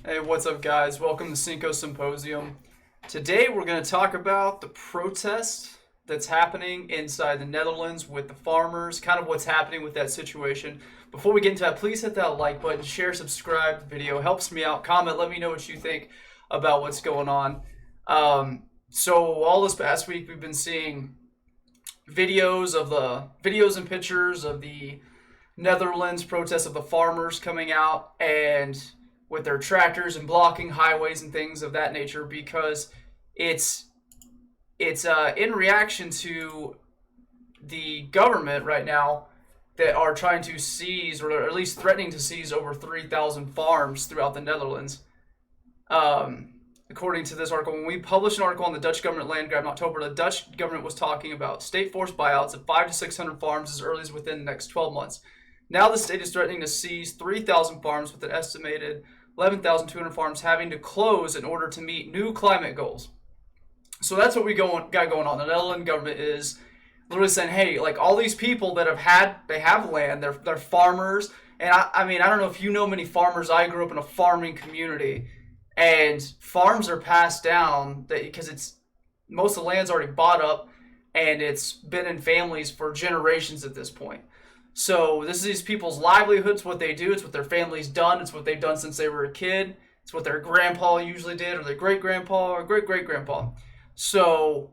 Hey, what's up, guys? Welcome to Cinco Symposium. Today, we're going to talk about the protest that's happening inside the Netherlands with the farmers, kind of what's happening with that situation. Before we get into that, please hit that like button, share, subscribe to the video. Helps me out. Comment, let me know what you think about what's going on. So all this past week, we've been seeing videos and pictures of the Netherlands protest of the farmers coming out and with their tractors and blocking highways and things of that nature because it's in reaction to the government right now that are trying to seize or at least threatening to seize over 3,000 farms throughout the Netherlands. According to this article, when we published an article on the Dutch government land grab in October, the Dutch government was talking about state-forced buyouts of 500 to 600 farms as early as within the next 12 months. Now the state is threatening to seize 3,000 farms with an estimated 11,200 farms having to close in order to meet new climate goals. So that's what we got going on. The Netherlands government is literally saying, hey, like all these people that they have land, they're farmers. And I mean, I don't know if you know many farmers. I grew up in a farming community, and farms are passed down because most of the land's already bought up, and it's been in families for generations at this point. So this is these people's livelihoods, what they do. It's what their family's done. It's what they've done since they were a kid. It's what their grandpa usually did, or their great-grandpa, or great-great-grandpa. So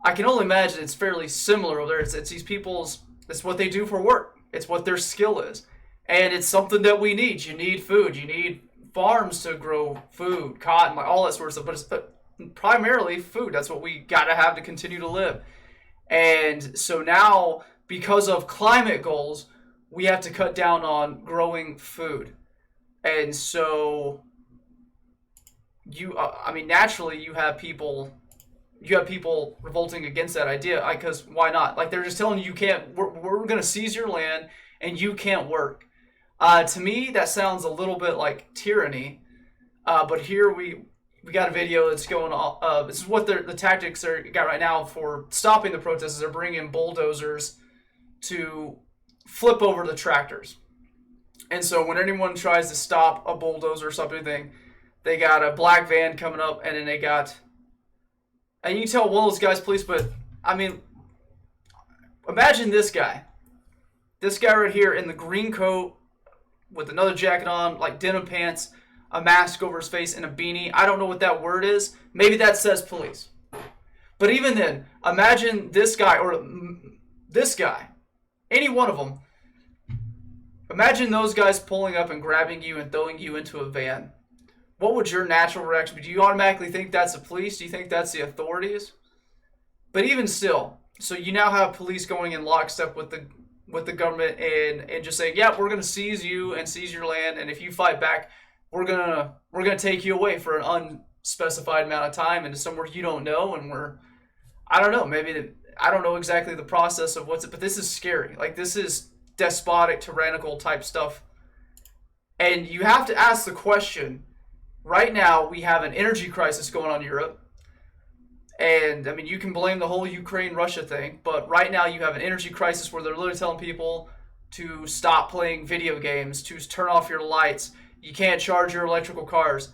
I can only imagine it's fairly similar over there. It's these people's, it's what they do for work. It's what their skill is. And it's something that we need. You need food. You need farms to grow food, cotton, like all that sort of stuff. But it's primarily food. That's what we got to have to continue to live. And so now, because of climate goals, we have to cut down on growing food. And so naturally you have people revolting against that idea, because why not? Like, they're just telling you can't, we're going to seize your land and you can't work. To me, that sounds a little bit like tyranny. But here we got a video that's going on. This is what the tactics are got right now for stopping the protests. They're bringing bulldozers to flip over the tractors. And so when anyone tries to stop a bulldozer or something, they got a black van coming up, and then and you can tell one of those guys police, but I mean, imagine this guy right here in the green coat with another jacket on, like denim pants, a mask over his face, and a beanie. I don't know what that word is. Maybe that says police. But even then, imagine this guy or this guy, any one of them. Imagine those guys pulling up and grabbing you and throwing you into a van. What would your natural reaction be? Do you automatically think that's the police? Do you think that's the authorities? But even still, so you now have police going in lockstep with the government and just saying, yeah, we're going to seize you and seize your land, and if you fight back, we're gonna take you away for an unspecified amount of time into somewhere you don't know, and I don't know, I don't know exactly the process of but this is scary. Like, this is despotic, tyrannical type stuff. And you have to ask the question, right now we have an energy crisis going on in Europe. And I mean, you can blame the whole Ukraine-Russia thing, but right now you have an energy crisis where they're literally telling people to stop playing video games, to turn off your lights. You can't charge your electrical cars.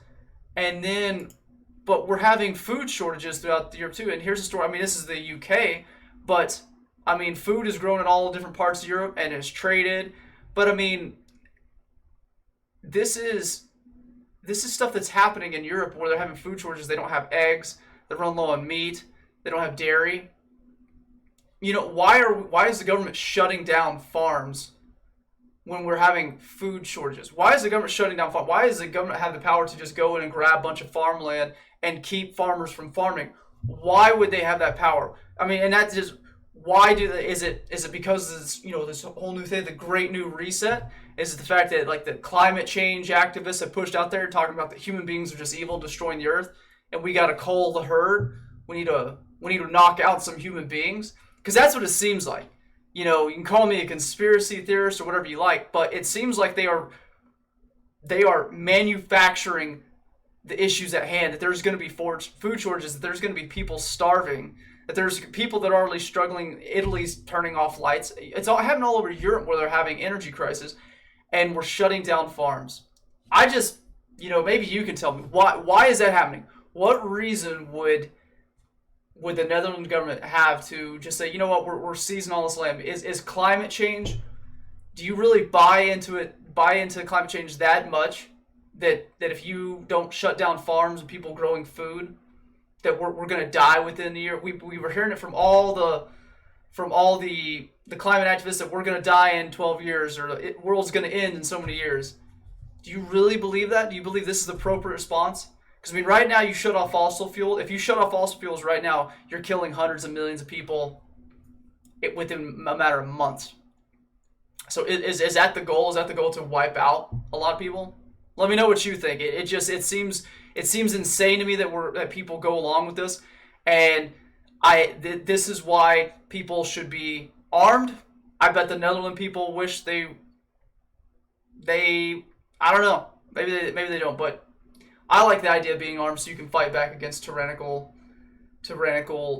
But we're having food shortages throughout Europe too. And here's the story. I mean, this is the UK, but I mean, food is grown in all different parts of Europe and is traded. But I mean, this is stuff that's happening in Europe where they're having food shortages. They don't have eggs. They run low on meat. They don't have dairy. You know, why is the government shutting down farms when we're having food shortages? Why is the government shutting down farms? Why does the government have the power to just go in and grab a bunch of farmland and keep farmers from farming? Why would they have that power? I mean, and that's just, is it because it's, this whole new thing, the Great New Reset? Is it the fact that, like, the climate change activists have pushed out there talking about that human beings are just evil, destroying the earth, and we got to cull the herd? We need to knock out some human beings, because that's what it seems like. You can call me a conspiracy theorist or whatever you like, but it seems like they are manufacturing the issues at hand, that there's going to be food shortages, that there's going to be people starving, that there's people that are already struggling. Italy's turning off lights. It's all happening all over Europe where they're having energy crisis, and we're shutting down farms. maybe you can tell me why is that happening? What reason would the Netherlands government have to just say, you know what, we're seizing all this land? Is climate change? Do you really buy into it? Buy into climate change that much that if you don't shut down farms and people growing food, that we're gonna die within a year? We were hearing it from all the climate activists that we're gonna die in 12 years, or the world's gonna end in so many years. Do you really believe that? Do you believe this is the appropriate response? Because, I mean, right now you shut off fossil fuel. If you shut off fossil fuels right now, you're killing hundreds of millions of people within a matter of months. So is that the goal? Is that the goal, to wipe out a lot of people? Let me know what you think. It seems insane to me that people go along with this, and this is why people should be armed. I bet the Netherlands people wish they I don't know. Maybe they don't, but I like the idea of being armed so you can fight back against tyrannical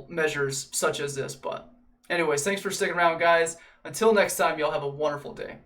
measures such as this. But anyways, thanks for sticking around, guys. Until next time, y'all have a wonderful day.